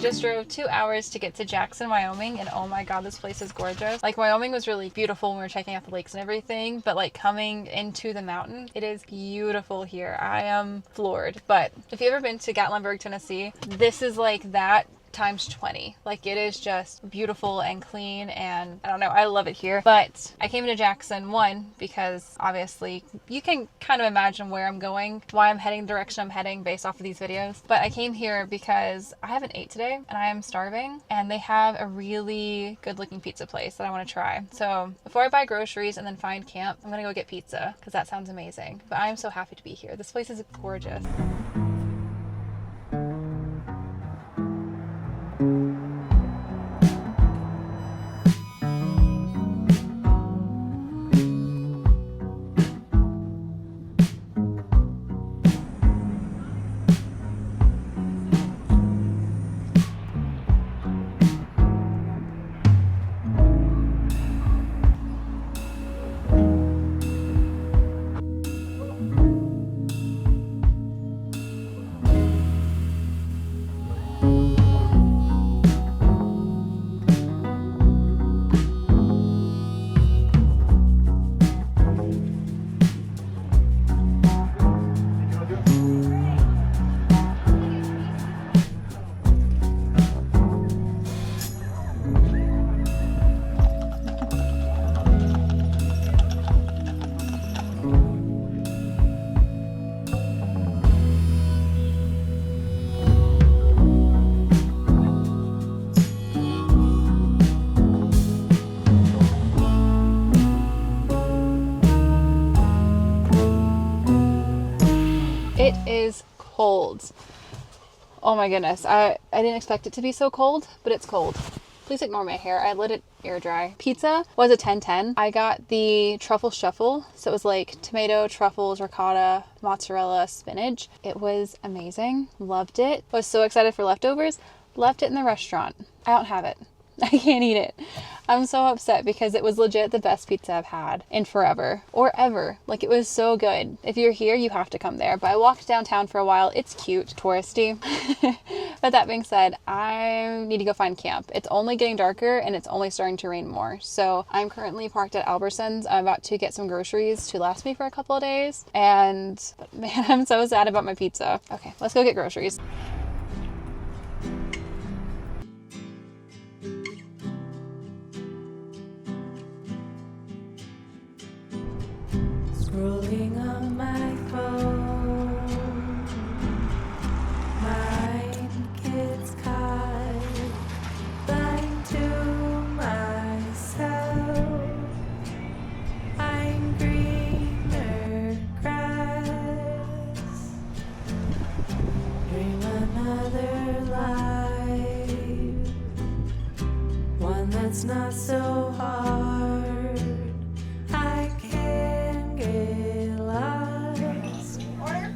just drove 2 hours to get to Jackson, Wyoming, and oh my god, this place is gorgeous. Like, Wyoming was really beautiful when we were checking out the lakes and everything, but like coming into the mountain, it is beautiful here. I am floored. But if you've ever been to Gatlinburg, Tennessee, this is like that times 20. Like, it is just beautiful and clean, and I don't know, I love it here. But I came to Jackson, one, because obviously you can kind of imagine where I'm going, why I'm heading the direction I'm heading based off of these videos. But I came here because I haven't ate today and I am starving, and they have a really good looking pizza place that I want to try. So before I buy groceries and then find camp, I'm gonna go get pizza because that sounds amazing. But I'm so happy to be here. This place is gorgeous. It is cold. Oh my goodness. I didn't expect it to be so cold, but it's cold. Please ignore my hair. I let it air dry. Pizza was a 10-10. I got the truffle shuffle. So it was like tomato, truffles, ricotta, mozzarella, spinach. It was amazing. Loved it. Was so excited for leftovers. Left it in the restaurant. I don't have it. I can't eat it. I'm so upset because it was legit the best pizza I've had in forever or ever. Like, it was so good. If you're here, you have to come there. But I walked downtown for a while. It's cute, touristy. But that being said, I need to go find camp. It's only getting darker and it's only starting to rain more. So I'm currently parked at Albertsons. I'm about to get some groceries to last me for a couple of days. But man, I'm so sad about my pizza. Okay, let's go get groceries. Scrolling on my phone, mind gets caught, blind to myself. I'm greener grass, dream another life, one that's not so hard. I can get lost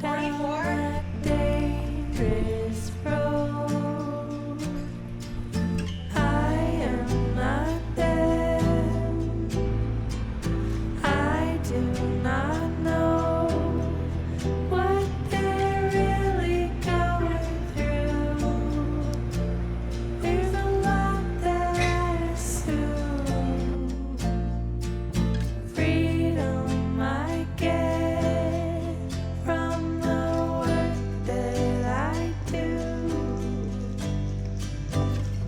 down that dangerous road. I am not them. I do not know what they're really going through. There's a lot that I assume. Freedom I get from the work that I do.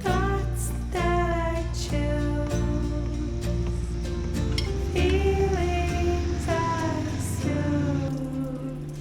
Thoughts that I choose. Feelings I soothe.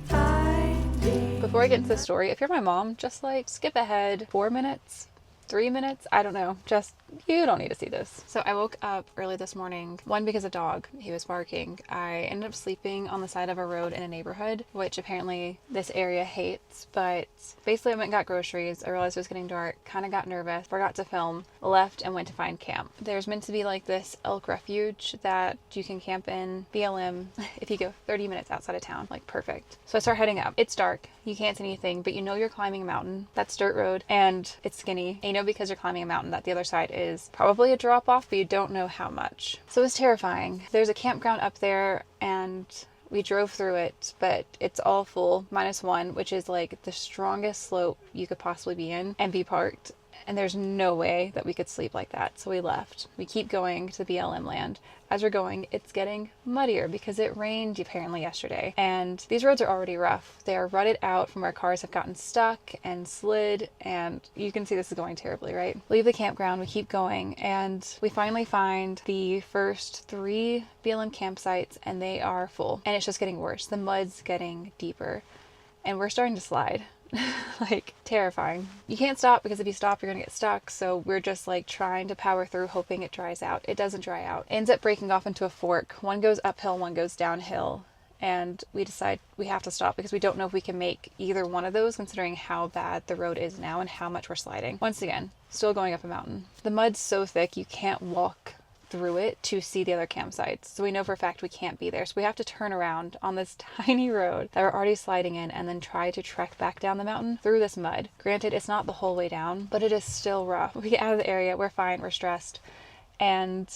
Finding. Before I get into the story, if you're my mom, just like skip ahead 4 minutes, 3 minutes, I don't know. Just, you don't need to see this. So I woke up early this morning, one, because a dog, he was barking. I ended up sleeping on the side of a road in a neighborhood, which apparently this area hates, but basically I went and got groceries. I realized it was getting dark, kind of got nervous, forgot to film, left and went to find camp. There's meant to be like this elk refuge that you can camp in, BLM, if you go 30 minutes outside of town, like perfect. So I start heading up. It's dark, you can't see anything, but you know you're climbing a mountain. That's dirt road and it's skinny. And you know because you're climbing a mountain that the other side is probably a drop off, but you don't know how much. So it's terrifying. There's a campground up there and We drove through it, but it's all full, -1, which is like the strongest slope you could possibly be in and be parked. And there's no way that we could sleep like that. So we left. We keep going to the BLM land. As we're going, it's getting muddier because it rained apparently yesterday. And these roads are already rough. They are rutted out from where cars have gotten stuck and slid. And you can see this is going terribly, right? Leave the campground. We keep going. And we finally find the first 3 BLM campsites, and they are full. And it's just getting worse. The mud's getting deeper. And we're starting to slide. Like, terrifying. You can't stop because if you stop, you're gonna get stuck. So we're just like trying to power through, hoping it dries out. It doesn't dry out. It ends up breaking off into a fork. One goes uphill, one goes downhill. And we decide we have to stop because we don't know if we can make either one of those, considering how bad the road is now and how much we're sliding. Once again, still going up a mountain. The mud's so thick you can't walk through it to see the other campsites. So we know for a fact we can't be there. So we have to turn around on this tiny road that we're already sliding in and then try to trek back down the mountain through this mud. Granted, it's not the whole way down, but it is still rough. We get out of the area, we're fine, we're stressed. And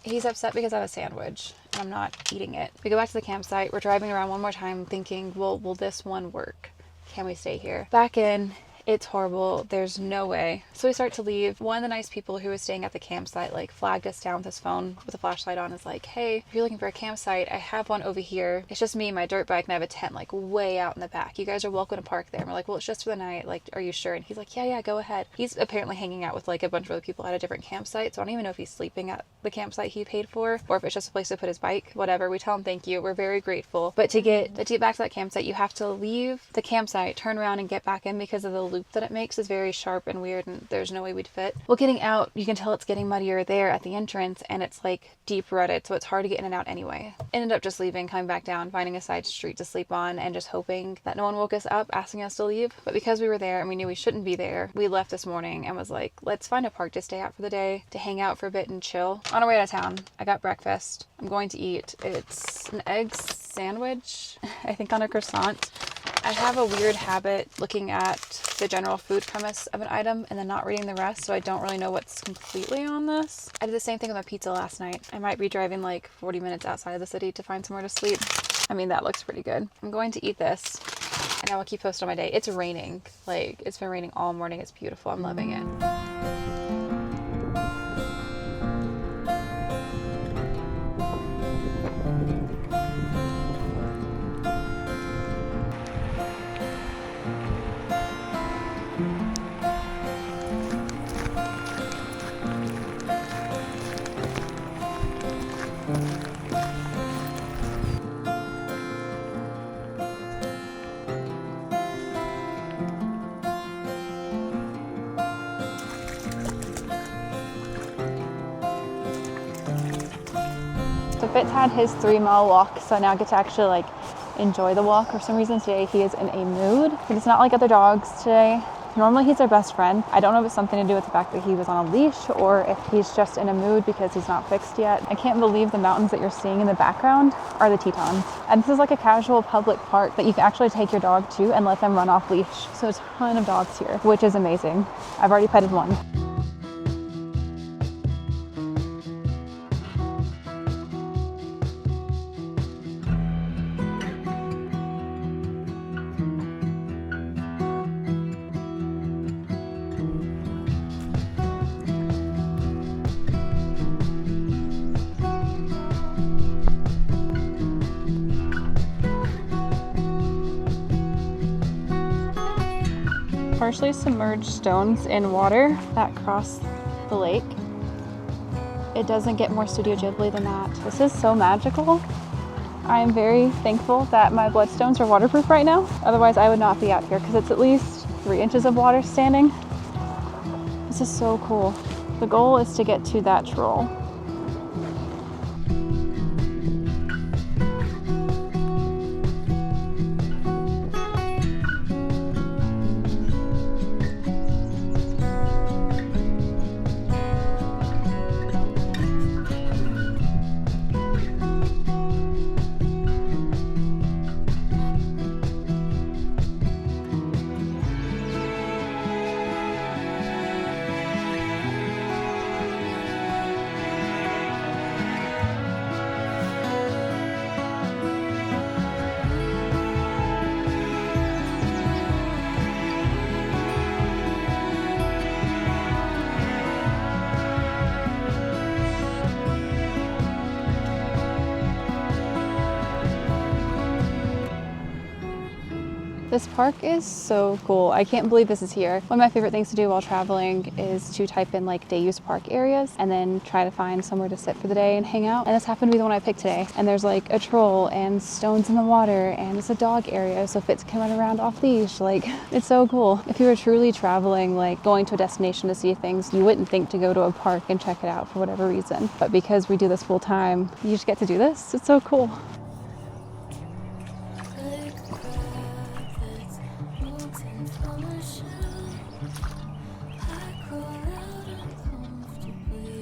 he's upset because I have a sandwich and I'm not eating it. We go back to the campsite. We're driving around one more time thinking, well, will this one work? Can we stay here? Back in. It's horrible. There's no way. So we start to leave. One of the nice people who was staying at the campsite like flagged us down with his phone with a flashlight on. Is like, hey, if you're looking for a campsite, I have one over here. It's just me and my dirt bike, and I have a tent like way out in the back. You guys are welcome to park there. And we're like, well, it's just for the night. Like, are you sure? And he's like, yeah, go ahead. He's apparently hanging out with like a bunch of other people at a different campsite. So I don't even know if he's sleeping at the campsite he paid for or if it's just a place to put his bike. Whatever. We tell him thank you. We're very grateful. But to get back to that campsite, you have to leave the campsite, turn around and get back in because of the loop that it makes is very sharp and weird, and there's no way we'd fit. Well, getting out, you can tell it's getting muddier there at the entrance, and it's like deep rutted, so it's hard to get in and out anyway. Ended up just leaving, coming back down, finding a side street to sleep on, and just hoping that no one woke us up asking us to leave. But because we were there and we knew we shouldn't be there, we left this morning and was like, let's find a park to stay at for the day, to hang out for a bit and chill. On our way out of town, I got breakfast. I'm going to eat. It's an egg sandwich, I think on a croissant. I have a weird habit looking at the general food premise of an item and then not reading the rest, so I don't really know what's completely on this. I did the same thing with my pizza last night. I might be driving like 40 minutes outside of the city to find somewhere to sleep. I mean, that looks pretty good. I'm going to eat this and I will keep posted on my day. It's raining. Like, it's been raining all morning. It's beautiful. I'm loving it. So Fitz had his 3-mile walk, so now I get to actually like enjoy the walk. For some reason today he is in a mood, but it's not like other dogs today. Normally he's our best friend. I don't know if it's something to do with the fact that he was on a leash or if he's just in a mood because he's not fixed yet. I can't believe the mountains that you're seeing in the background are the Tetons. And this is like a casual public park that you can actually take your dog to and let them run off leash. So a ton of dogs here, which is amazing. I've already petted one. Partially submerged stones in water that cross the lake. It doesn't get more Studio Ghibli than that. This is so magical. I am very thankful that my bloodstones are waterproof right now. Otherwise I would not be out here because it's at least 3 inches of water standing. This is so cool. The goal is to get to that troll. This park is so cool. I can't believe this is here. One of my favorite things to do while traveling is to type in like day use park areas and then try to find somewhere to sit for the day and hang out. And this happened to be the one I picked today. And there's like a troll and stones in the water and it's a dog area so Fitz can run around off leash. Like, it's so cool. If you were truly traveling, like going to a destination to see things, you wouldn't think to go to a park and check it out for whatever reason. But because we do this full time, you just get to do this. It's so cool. Like a crab that's molten from a shell, I crawl out uncomfortably.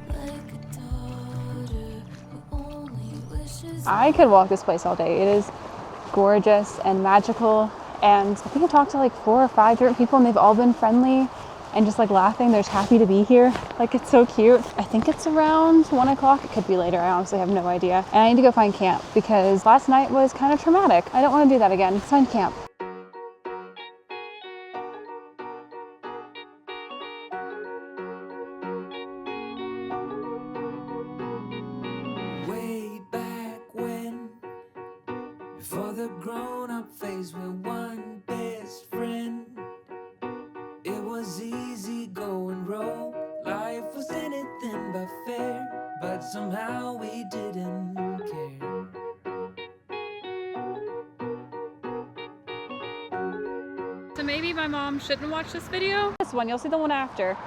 Like a daughter who only wishes. I could walk this place all day. It is gorgeous and magical. And I think I talked to like 4 or 5 different people and they've all been friendly and just like laughing. They're just happy to be here. Like, it's so cute. I think it's around 1 o'clock. It could be later. I honestly have no idea. And I need to go find camp because last night was kind of traumatic. I don't want to do that again. Let's find camp. Way back when, before the grown-up phase, we're one best friend. It was easy going roll. Life was anything but fair, but somehow we didn't care. So maybe my mom shouldn't watch this video. This one, you'll see the one after.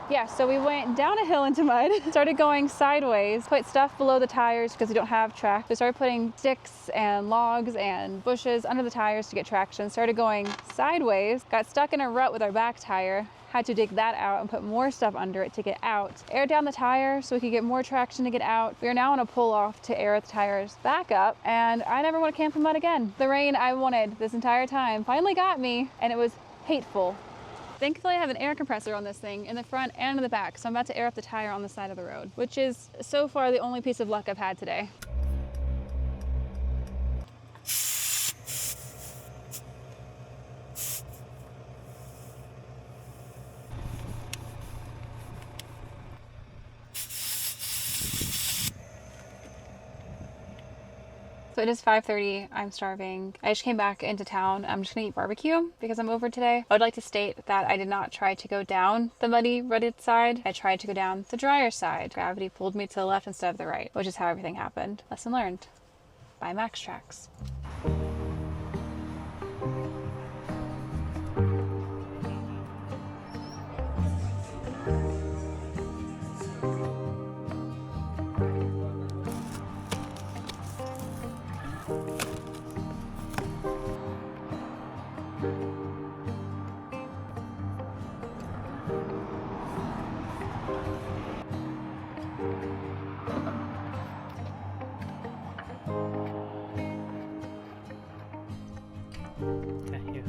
Yeah, so we went down a hill into mud, started going sideways, put stuff below the tires because we don't have track. We started putting sticks and logs and bushes under the tires to get traction, started going sideways, got stuck in a rut with our back tire, had to dig that out and put more stuff under it to get out, air down the tire so we could get more traction to get out. We are now on a pull off to air the tires back up, and I never want to camp in mud again. The rain I wanted this entire time finally got me, and it was hateful. Thankfully, I have an air compressor on this thing in the front and in the back, so I'm about to air up the tire on the side of the road, which is so far the only piece of luck I've had today. So it is 5:30, I'm starving. I just came back into town. I'm just gonna eat barbecue because I'm over today. I would like to state that I did not try to go down the muddy, rutted side. I tried to go down the drier side. Gravity pulled me to the left instead of the right, which is how everything happened. Lesson learned. Buy Max Tracks. Thank you.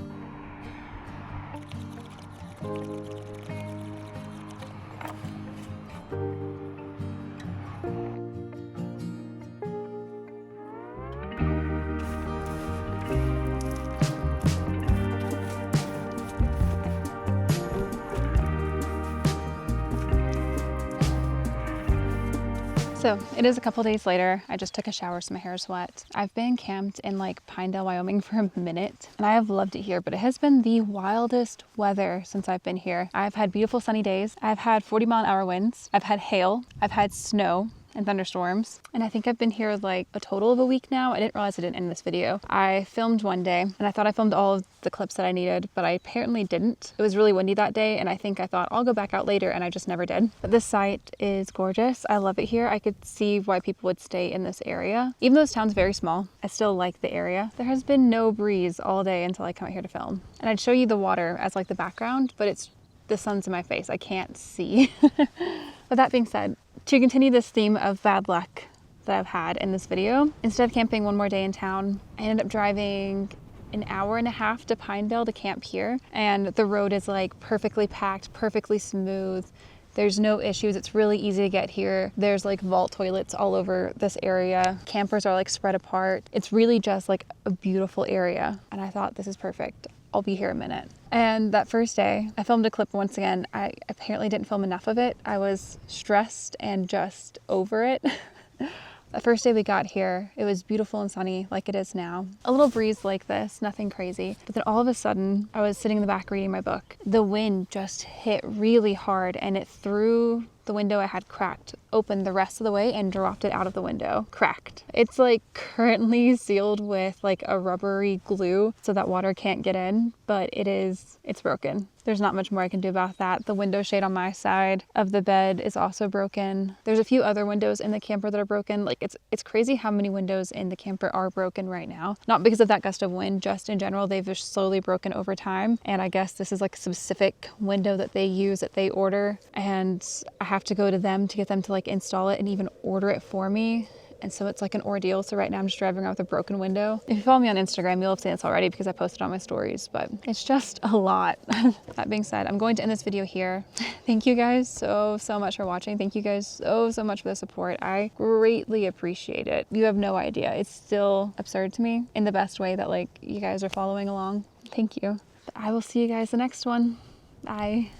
So it is a couple days later. I just took a shower so my hair is wet. I've been camped in like Pinedale, Wyoming for a minute and I have loved it here, but it has been the wildest weather since I've been here. I've had beautiful sunny days. I've had 40-mile-an-hour winds. I've had hail. I've had snow and thunderstorms. And I think I've been here like a total of a week now. I didn't realize I didn't end this video. I filmed one day and I thought I filmed all of the clips that I needed, but I apparently didn't. It was really windy that day and I think I thought I'll go back out later and I just never did. But this site is gorgeous. I love it here. I could see why people would stay in this area. Even though this town's very small, I still like the area. There has been no breeze all day until I come out here to film. And I'd show you the water as like the background, but it's the sun's in my face. I can't see. But that being said, to continue this theme of bad luck that I've had in this video, instead of camping one more day in town, I ended up driving an hour and a half to Pinedale to camp here. And the road is like perfectly packed, perfectly smooth. There's no issues. It's really easy to get here. There's like vault toilets all over this area. Campers are like spread apart. It's really just like a beautiful area. And I thought, this is perfect. I'll be here a minute. And that first day, I filmed a clip once again. I apparently didn't film enough of it. I was stressed and just over it. The first day we got here, it was beautiful and sunny like it is now. A little breeze like this, nothing crazy. But then all of a sudden, I was sitting in the back reading my book. The wind just hit really hard and it threw the window I had cracked open the rest of the way and dropped it out of the window. Cracked. It's like currently sealed with like a rubbery glue so that water can't get in, but it's broken. There's not much more I can do about that. The window shade on my side of the bed is also broken. There's a few other windows in the camper that are broken. Like it's crazy how many windows in the camper are broken right now. Not because of that gust of wind, just in general, they've just slowly broken over time. And I guess this is like a specific window that they use, that they order. And I have to go to them to get them to like install it and even order it for me. And so it's like an ordeal. So right now I'm just driving around with a broken window. If you follow me on Instagram, you'll have seen this already because I posted on my stories, but it's just a lot. That being said, I'm going to end this video here. Thank you guys so much for watching. Thank you guys so much for the support. I greatly appreciate it. You have no idea. It's still absurd to me in the best way that like you guys are following along. Thank you. But I will see you guys the next one. Bye.